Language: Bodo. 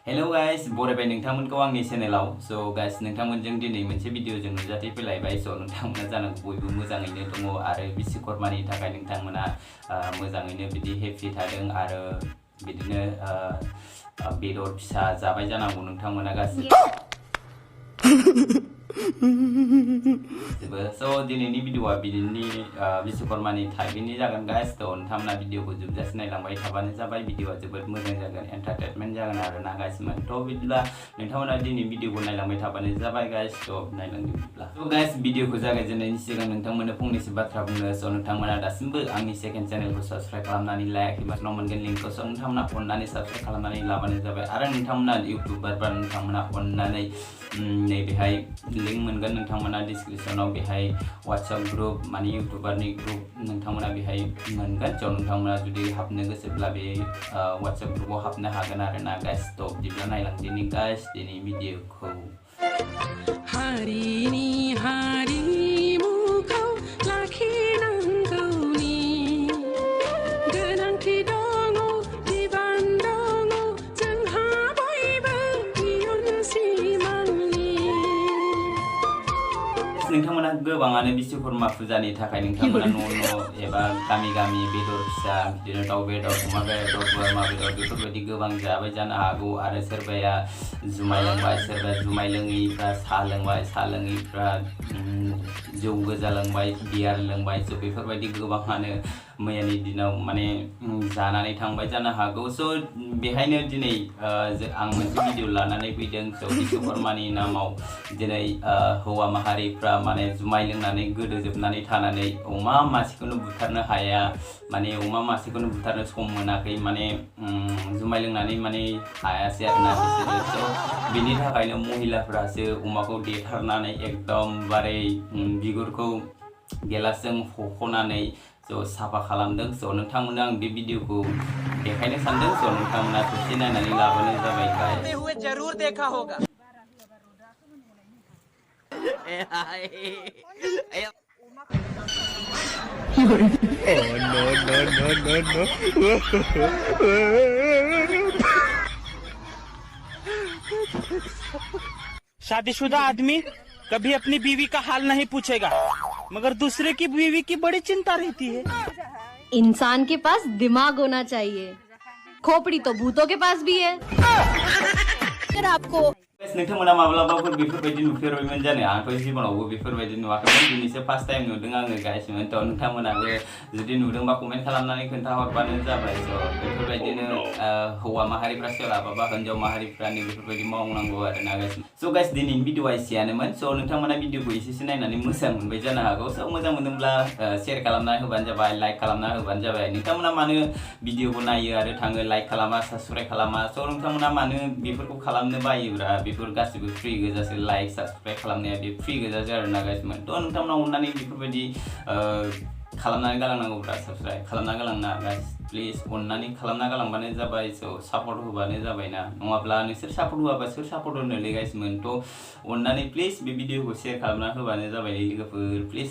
Hello guys, बरायबाय नोंथांमोनखौ आंनि चेनेलाव। So guys, नोंथांमोनजों दिनै मोनसे भिडिअजों नुजाथि फैलायबाय। So नोंथांमोना जानांगौ बयबो मोजाङैनो दङ आरो बिश्वकर्मानि थाखाय नोंथांमोना मोजाङैनो बिदि हेपि थादों आरो बिदिनो बेदर फिसा जाबाय जानांगौ नोंथांमोना गासिबो। So दिनैनि भिडिअआ बिदिनो बिश्वकर्मानि टाइपनि जागोन गाइस। तो नोंथांमोना भिडिअखौ जोबजासे नायलांबाय थाबानो जाबाय। भिडिअआ जोबोद मोजां जागोन, एन्टारटेनमेन्ट जागोन आरो ना गाइसमोन। तो बिदिब्ला नोंथांमोना दिनै भिडिअखौ नायलांबाय थाबानो जाबाय गाइस। तो नायलांदो बिदिब्ला। So गाइस, भिडिअखौ जागायजेननायनि सिगां नोंथांमोननो फंनैसो बाथ्रा बुंनो। So नोंथांमोना दासिमबो आंनि सेकेन्ड चेनेलखौ साबस्क्राइब खालामनानै लायाखैबा उनाव मोनगोन लिंकखौ। So नोंथांमोना अननानै साबस्क्राइब खालामनानै लाबानो जाबाय आरो नोंथांमोना इउटिउबारबा नोंथांमोना अननानै नैबेहाय लिंक मोनगोन नोंथांमोना डिसक्रिप्शनाव। बेहाय WhatsApp ग्रुप माने इउटिउबारनि ग्रुप नोंथांमोना बेहाय मोनगोन। स' नोंथांमोना जुदि हाबनो गोसोब्ला बे WhatsApp ग्रुपआव हाबनो हागोन आरो ना गाइस। थ' बिदिब्ला नायलांदिनि गाइस दिनै भिडिअखौ। हारिनि हारिमुखौ लाखिनांगौनि गोनांथि दङ, बिबान दङ जोंहा बयबो इयुन सिमांनि। नोंथांमोना गोबाङानो बिश्वकर्मा फुजानि थाखाय नोंथांमोना न' एबा गामि बेदर फिसा बिदिनो दाउ बेदर, अमा बेदर, बोरमा बेदर बेफोरबायदि गोबां जाबाय जानो हागौ आरो सोरबाया जुमाय लोंबाय, सोरबा जुमाय लोङैफ्रा साहा लोंबाय, साहा लोङैफ्रा जौ गोजा लोंबाय, बियार लोंबाय। स' बेफोरबायदि गोबाङानो मैयानि दिनाव माने जानानै थांबाय जानो हागौ। स' बेहायनो दिनै आं मोनसे भिडिअ लानानै फैदों। स' बिश्वकर्मानि नामाव दिनै हौवा माहारिफ्रा माने जुमाय लोंनानै गोदोजोबनानै थानानै अमा मासेखौनो बुथारनो हाया, माने अमा मासेखौनो बुथारनो सम मोनाखै, माने जुमाय लोंनानै माने हायासै आरोना बिसोरो। स' बिनि थाखायनो महिलाफ्रासो अमाखौ देथारनानै एकदमबारे बिगुरखौ गेलासजों हख'नानै साफा खालामदों। स' नोंथांमोननो आं बे भिडिअखौ देखायनो सानदों। स' नोंथांमोना ससे नायनानै लाबानो जाबाय गाइस। जरूर देखा होगा। शादीशुदा आदमी कभी अपनी बीवी का हाल नहीं पूछेगा, मगर दूसरे की बीवी की बड़ी चिंता रहती है। इंसान के पास दिमाग होना चाहिए, खोपड़ी तो भूतों के पास भी है। अगर आपको नोंथांमोना माब्लाबाफोर बेफोरबायदि नुफेरबायमोन जानो? आंथ' जिबनावबो बेफोरबायदि नुवाखैमोन, दिनैसो फार्स्ट टाइम नुदों आङो गाइसमोन। थ' नोंथांमोनाबो जुदि नुदोंबा कमेन्ट खालामनानै खोन्थाहरबानो जाबाय। स' बेफोरबायदिनो हौवा माहारिफ्रा सोलाबाबा हिन्जाव माहारिफ्रानो बेफोरबायदि मावनांगौ आरो ना गाइस। स' गाइस, दिनैनि भिडिअआ एसेयानोमोन। स' नोंथांमोना भिडिअखौ एसेसो नायनानै मोजां मोनबाय जानो हागौ। स' मोजां मोनदोंब्ला शेयार खालामना होबानो जाबाय, लाइक खालामना होबानो जाबाय। नोंथांमोना मानो भिडिअखौ नायो आरो थाङो लाइक खालामा, साबस्क्राइब खालामा? स' नोंथांमोना मानो बेफोरखौ खालामनो बायोब्रा? बेफोर गासिबो फ्रि गोजासो। लाइक साबस्क्राइब खालामनाया बे फ्रि गोजासो आरोना गाइसमोन। थ' नोंथांमोना अननानै बेफोरबायदि खालामनानै गालांनांगौब्रा, साबस्क्राइब खालामना गालांना गाइस प्लिज। अननानै खालामना गालांबानो जाबाय। स' सापर्ट होबानो जाबाय ना, नङाब्ला नोंसोर सापर्ट होआबा सोर सापर्ट होनोलै गाइसमोन। थ' अननानै प्लिज बे भिडिअखौ शेयार खालामना होबानो जाबाय लोगोफोर प्लिज।